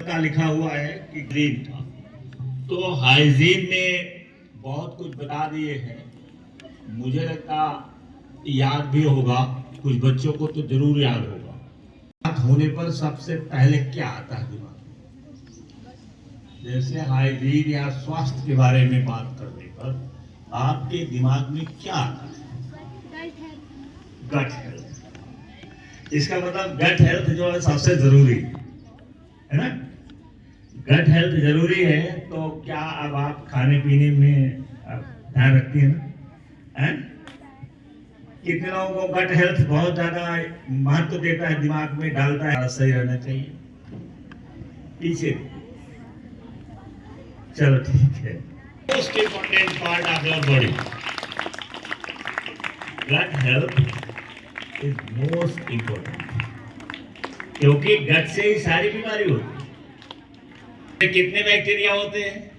का लिखा हुआ है कि ग्रीन था, तो हाइजीन में बहुत कुछ बता दिए हैं। मुझे लगता याद भी होगा, कुछ बच्चों को तो जरूर याद होगा। बात होने पर सबसे पहले क्या आता है दिमाग में? जैसे हाइजीन या स्वास्थ्य के बारे में बात करने पर आपके दिमाग में क्या आता है? Gut health. इसका मतलब गट हेल्थ जो है सबसे जरूरी है ना। गट हेल्थ जरूरी है, तो क्या अब आप खाने पीने में ध्यान रखती हैं ना? कितने लोगों को गट हेल्थ बहुत ज्यादा महत्व देता है, दिमाग में डालता है सही रहना चाहिए। पीछे चलो ठीक है। Most important part of your body, gut health is most important, क्योंकि गट से ही सारी बीमारी होती है। कितने बैक्टीरिया होते हैं?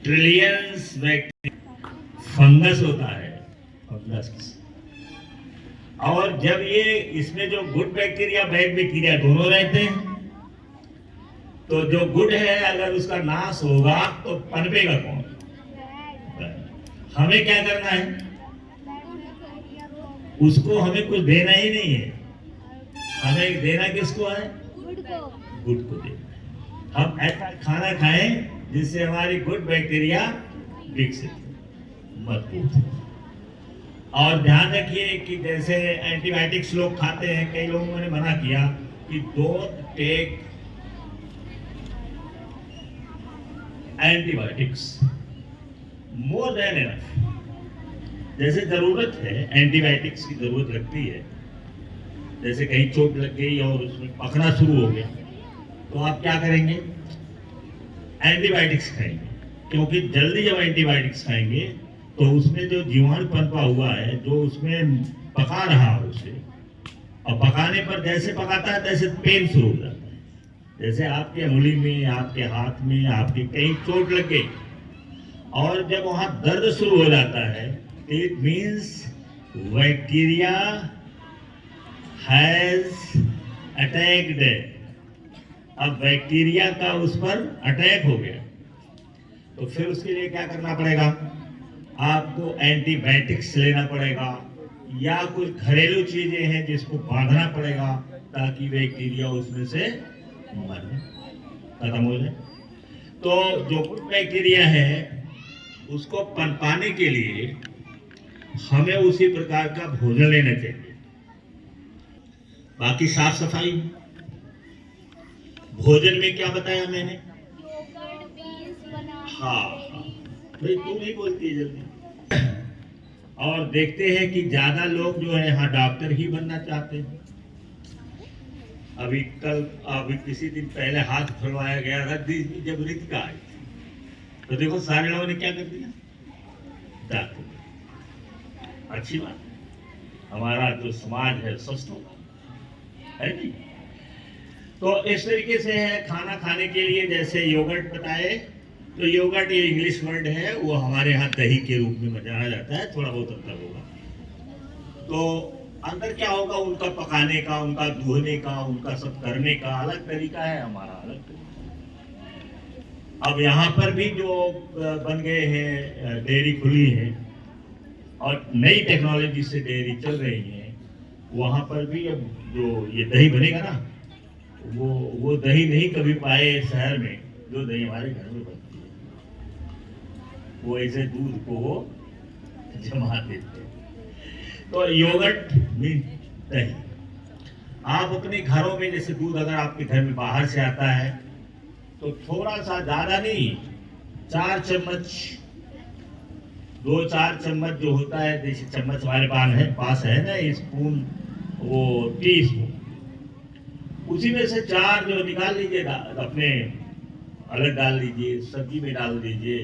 Trillions bacteria. फंगस होता है, फंगस। और जब ये इसमें जो गुड बैक्टीरिया बैड बैक्टीरिया दोनों रहते हैं, तो जो गुड है अगर उसका नाश होगा तो पनपेगा कौन? हमें क्या करना है? उसको हमें कुछ देना ही नहीं है। हमें देना किसको है? गुड को देना है। हम ऐसा खाना खाएं जिससे हमारी गुड बैक्टीरिया विकसित हो, मजबूत हो। और ध्यान रखिए कि जैसे एंटीबायोटिक्स लोग खाते हैं, कई लोगों ने मना किया कि don't take antibiotics more than enough. जैसे जरूरत है, एंटीबायोटिक्स की जरूरत लगती है। जैसे कहीं चोट लग गई और उसमें पकना शुरू हो गया, तो आप क्या करेंगे? एंटीबायोटिक्स खाएंगे, क्योंकि जल्दी जब एंटीबायोटिक्स खाएंगे तो उसमें जो जीवाणु पनपा हुआ है, जो उसमें पका रहा है उसे, और पकाने पर जैसे पकाता है तैसे पेन शुरू हो जाता है। जैसे आपके उंगली में, आपके हाथ में, आपकी कहीं चोट लग गई और जब वहां दर्द शुरू हो जाता है, it means bacteria has attacked. अब बैक्टीरिया का उस पर अटैक हो गया, तो फिर उसके लिए क्या करना पड़ेगा? आपको एंटीबायोटिक्स लेना पड़ेगा, या कुछ घरेलू चीजें हैं जिसको बांधना पड़ेगा ताकि बैक्टीरिया उसमें से मर खत्म हो जाए। तो जो गुड बैक्टीरिया है उसको पनपाने के लिए हमें उसी प्रकार का भोजन लेना चाहिए। बाकी साफ सफाई, भोजन में क्या बताया मैंने? हाँ भाई, तू नहीं बोलती जल्दी। और देखते हैं कि ज्यादा लोग जो है यहाँ डॉक्टर ही बनना चाहते हैं। अभी किसी दिन पहले हाथ खुलवाया गया था, जब ऋतिका आई तो देखो सारे लोगों ने क्या कर दिया? डॉक्टर। अच्छी बात है, हमारा जो समाज है स्वस्थ होगा, है नहीं? तो इस तरीके से है खाना खाने के लिए। जैसे योगर्ट बताए, तो योगर्ट ये इंग्लिश वर्ड है, वो हमारे यहाँ दही के रूप में जाना जाता है। थोड़ा बहुत अंतर होगा। तो अंदर क्या होगा? उनका पकाने का, उनका धोने का, उनका सब करने का अलग तरीका है, हमारा अलग तरीका। अब यहाँ पर भी जो बन गए हैं, डेयरी खुली है और नई टेक्नोलॉजी से डेयरी चल रही है, वहाँ पर भी अब जो ये दही बनेगा ना, वो दही नहीं कभी पाए शहर में जो दही हमारे घर में बनती है। वो ऐसे दूध को वो जमा देते हैं। तो योगर्ट मीन दही। आप अपने घरों में जैसे दूध अगर आपके घर में बाहर से आता है तो थोड़ा सा, ज्यादा नहीं, 4 चम्मच, 2-4 चम्मच जो होता है, जैसे चम्मच हमारे पास है ना, स्पून, वो टी स्पून, उसी में से 4 जो निकाल लीजिए, अपने अलग डाल लीजिए, सब्जी में डाल दीजिए।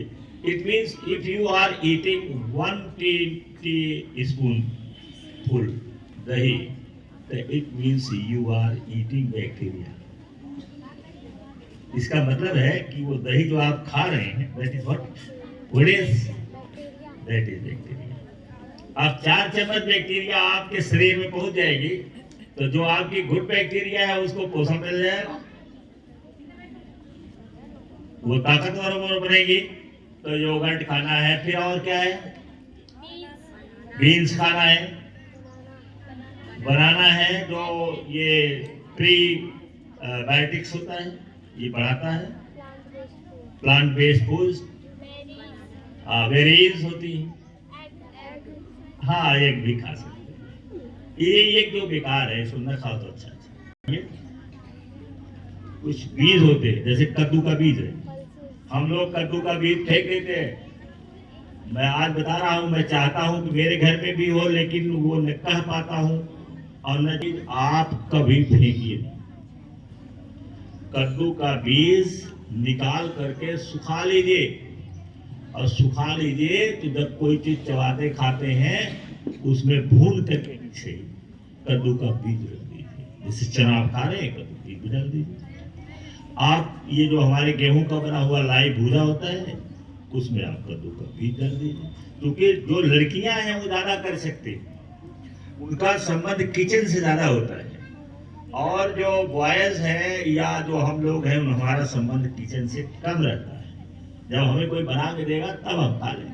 It means if you are eating 1 teaspoon full दही, it means you are eating bacteria. इसका मतलब है कि वो दही जो आप खा रहे हैं, that is what is that is bacteria. अब 4 चम्मच बैक्टीरिया आपके शरीर में पहुंच जाएगी, तो जो आपकी गुड बैक्टीरिया है उसको पोषण मिल जाएगा, वो ताकतवर बनेगी। तो योगर्ट खाना है, फिर और क्या है, बीन्स खाना है, बनाना है जो ये प्री बायोटिक्स होता है, ये बढ़ाता है, प्लांट बेस्ड फूड्स, बेरीज होती है, हाँ एग भी खा सकते हैं। ये एक जो बेकार है इसको न खाओ तो अच्छा अच्छा। कुछ बीज होते हैं जैसे कद्दू का बीज है, हम लोग कद्दू का बीज फेंक देते हैं। मैं आज बता रहा हूं, मैं चाहता हूं कि मेरे घर में भी हो, लेकिन वो न कह पाता हूं और न चीज आप कभी फेंकिए। कद्दू का बीज निकाल करके सुखा लीजिए, और सुखा लीजिए तो जब कोई चीज चबाते खाते हैं उसमें भून करके पीछे कद्दू का बीज रख दीजिए। जैसे चना आप खा रहे हैं, कद्दू बीज भी डाल दीजिए। आप ये जो हमारे गेहूं का बना हुआ लाई भूजा होता है उसमें आप कद्दू का बीज डाल दीजिए। क्योंकि जो लड़कियां हैं वो ज्यादा कर सकते हैं, उनका संबंध किचन से ज्यादा होता है, और जो बॉयज हैं या जो हम लोग हैं हमारा संबंध किचन से कम रहता है। जब हमें कोई बना के देगा तब हम खा लेंगे।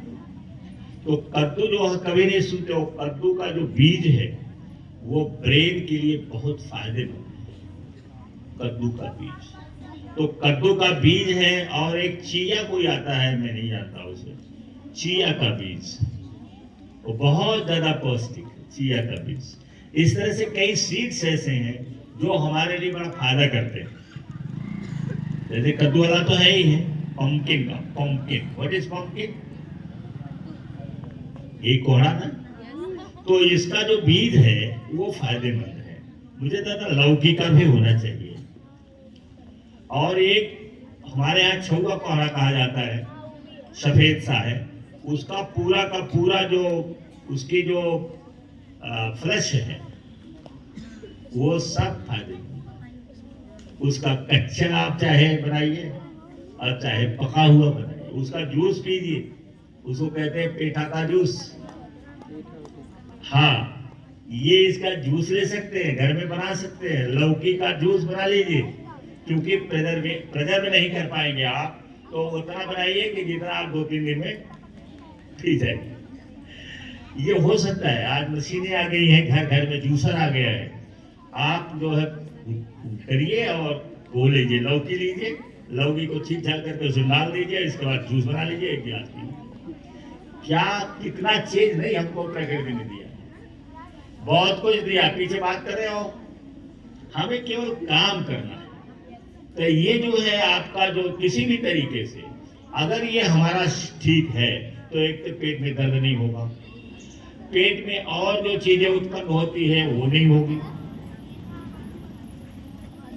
तो कद्दू जो कभी नहीं सुनते हो, कद्दू का जो बीज है वो ब्रेन के लिए बहुत फायदेमंद है, कद्दू का बीज। तो कद्दू का बीज है, और एक चिया कोई आता है, मैं नहीं जानता उसे, चिया का बीज, वो बहुत ज्यादा पौष्टिक है, चिया का बीज। इस तरह से कई सीड्स ऐसे हैं जो हमारे लिए बड़ा फायदा करते हैं। जैसे कद्दू वाला तो है ही है, पंपकिन का, पंपकिन, व्हाट इज पंपकिन, ये कोहड़ा ना, तो इसका जो बीज है वो फायदेमंद है। मुझे ज्यादा लौकी का भी होना चाहिए। और एक हमारे यहाँ छौआ कोहड़ा कहा जाता है, सफेद सा है, उसका पूरा का पूरा जो उसकी जो फ्लैश है वो सब फायदेमंद। उसका कच्चा आप चाहे बनाइए और चाहे पका हुआ बनाइए, उसका जूस पीजिए, उसको कहते हैं पेठा का जूस। हाँ, ये इसका जूस ले सकते हैं, घर में बना सकते हैं। लौकी का जूस बना लीजिए, क्योंकि प्रेजर्व नहीं कर पाएंगे आप, तो उतना बनाइए कि जितना आप 2-3 दिन में पी जाएगी। ये हो सकता है, आज मशीनें आ गई हैं, घर घर में जूसर आ गया है। आप जो है करिए और वो लीजिए, लौकी लीजिए, लौकी को छील छाल करके उसमें डाल दीजिए, इसके बाद जूस बना लीजिए, 1 गिलास पी। क्या कितना चीज नहीं हमको प्रकृति ने दिया, बहुत कुछ दिया। पीछे बात कर रहे हो, हमें केवल काम करना है। तो ये जो है आपका जो किसी भी तरीके से अगर ये हमारा ठीक है, तो एक तो पेट में दर्द नहीं होगा, पेट में और जो चीजें उत्पन्न होती है वो नहीं होगी।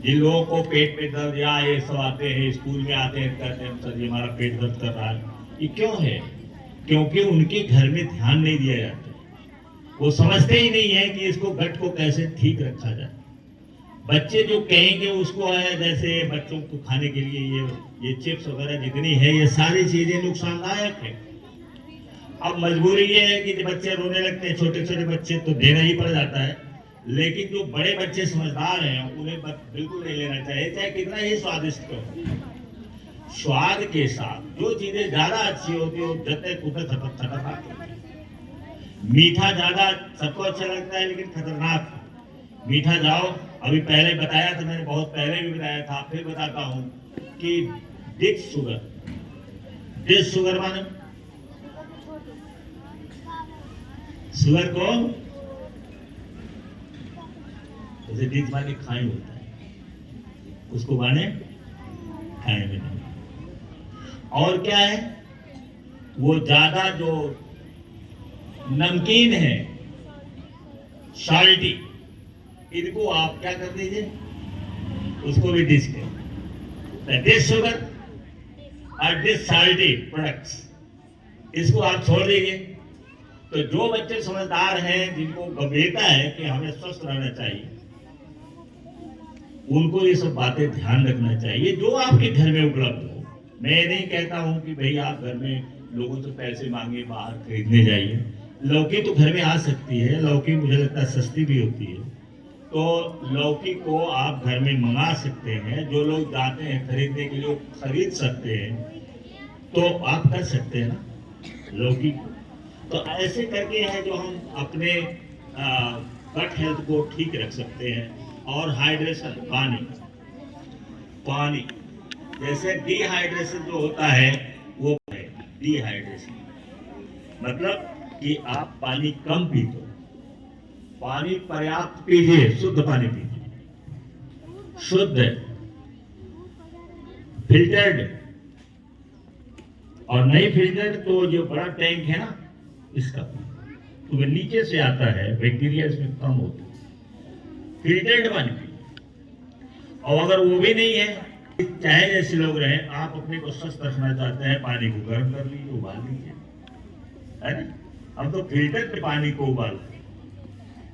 जिन लोगों को पेट में दर्द या ये सब आते हैं, स्कूल में आते हैं, कहते हैं सर जी हमारा पेट दर्द कर रहा है, ये क्यों है? क्योंकि उनके घर में ध्यान नहीं दिया जाता, वो समझते ही नहीं है कि इसको गट को कैसे ठीक रखा जाए। बच्चे जो कहेंगे उसको है, जैसे बच्चों को खाने के लिए ये चिप्स वगैरह जितनी है, ये सारी चीजें नुकसानदायक है। अब मजबूरी ये है कि बच्चे रोने लगते हैं, छोटे छोटे बच्चे, तो देना ही पड़ जाता है। लेकिन जो बड़े बच्चे समझदार हैं उन्हें बिल्कुल नहीं लेना चाहिए, चाहे कितना ही स्वादिष्ट हो। स्वाद के साथ जो चीजें ज्यादा अच्छी होती है वो जते कुते खतरनाक होती है। मीठा ज्यादा सबको अच्छा लगता है, लेकिन खतरनाक मीठा जाओ। अभी पहले बताया था मैंने, बहुत पहले भी बताया था, फिर बताता हूं कि डिश शुगर माने शुगर को जैसे डिश माने खाई होता है, उसको माने खाए में नहीं। और क्या है, वो ज्यादा जो नमकीन है, साल्टी, इनको आप क्या कर दीजिए, उसको भी डिश करें। डिश शुगर और डिश साल्टी प्रोडक्ट्स, इसको आप छोड़ दीजिए। तो जो बच्चे समझदार हैं, जिनको गंभीरता है कि हमें स्वस्थ रहना चाहिए, उनको ये सब बातें ध्यान रखना चाहिए जो आपके घर में उपलब्ध हो। मैं नहीं कहता हूं कि भाई आप घर में लोगों से पैसे मांगे, बाहर खरीदने जाइए। लौकी तो घर में आ सकती है, लौकी मुझे लगता है सस्ती भी होती है, तो लौकी को आप घर में मंगा सकते हैं। जो लोग जाते हैं खरीदने के लिए खरीद सकते हैं, तो आप कर सकते हैं ना लौकी। तो ऐसे करके है जो हम अपने गट हेल्थ को ठीक रख सकते हैं। और हाइड्रेशन, पानी जैसे डिहाइड्रेशन जो होता है वो है डिहाइड्रेशन, मतलब कि आप पानी कम पीते हो। पानी पर्याप्त पीजिए, शुद्ध पानी पीजिए, शुद्ध फिल्टर्ड। और नहीं फिल्टर्ड तो जो बड़ा टैंक है ना इसका, तो वो नीचे से आता है, बैक्टीरिया इसमें कम होता है। फिल्टर्ड पानी पीजिए। और अगर वो भी नहीं है, चाहे जैसे लोग रहे, आप अपने को स्वस्थ रखना चाहते हैं, पानी को गर्म कर लीजिए, उबाल लीजिए, है ना। हम तो फिल्टर पानी को उबालते हैं,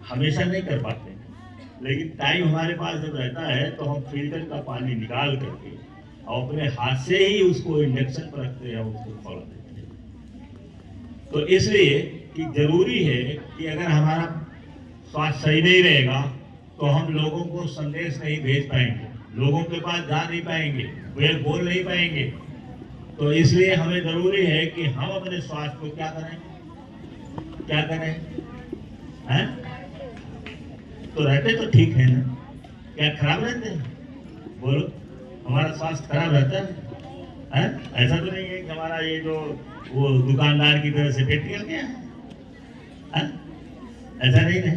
हमेशा नहीं कर पाते, लेकिन टाइम हमारे पास जब रहता है तो हम फिल्टर का पानी निकाल करके और अपने हाथ से ही उसको इंडक्शन पर रखते हैं, उसको खोल देते हैं। तो इसलिए कि जरूरी है कि अगर हमारा स्वास्थ्य सही नहीं रहेगा तो हम लोगों को संदेश नहीं भेज पाएंगे, लोगों के पास जा नहीं पाएंगे, वे बोल नहीं पाएंगे। तो इसलिए हमें जरूरी है कि हम अपने स्वास्थ्य को क्या करें, हैं? तो रहते तो ठीक है ना, क्या खराब रहते हैं? बोलो, हमारा स्वास्थ्य खराब रहता है? ऐसा तो नहीं है कि हमारा ये जो वो दुकानदार की तरह से पेट निकल गया है? ऐसा नहीं है।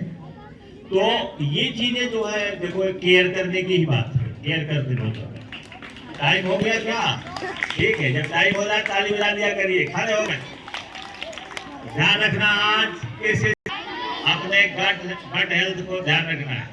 तो ये चीजें जो है देखो, केयर करने की ही बात है, केयर करते रहो। टाइम हो गया क्या? ठीक है, जब टाइम हो जाए ताली बजा दिया करिए। खाने हो गए? ध्यान रखना, आज कैसे अपने गट हेल्थ को ध्यान रखना है।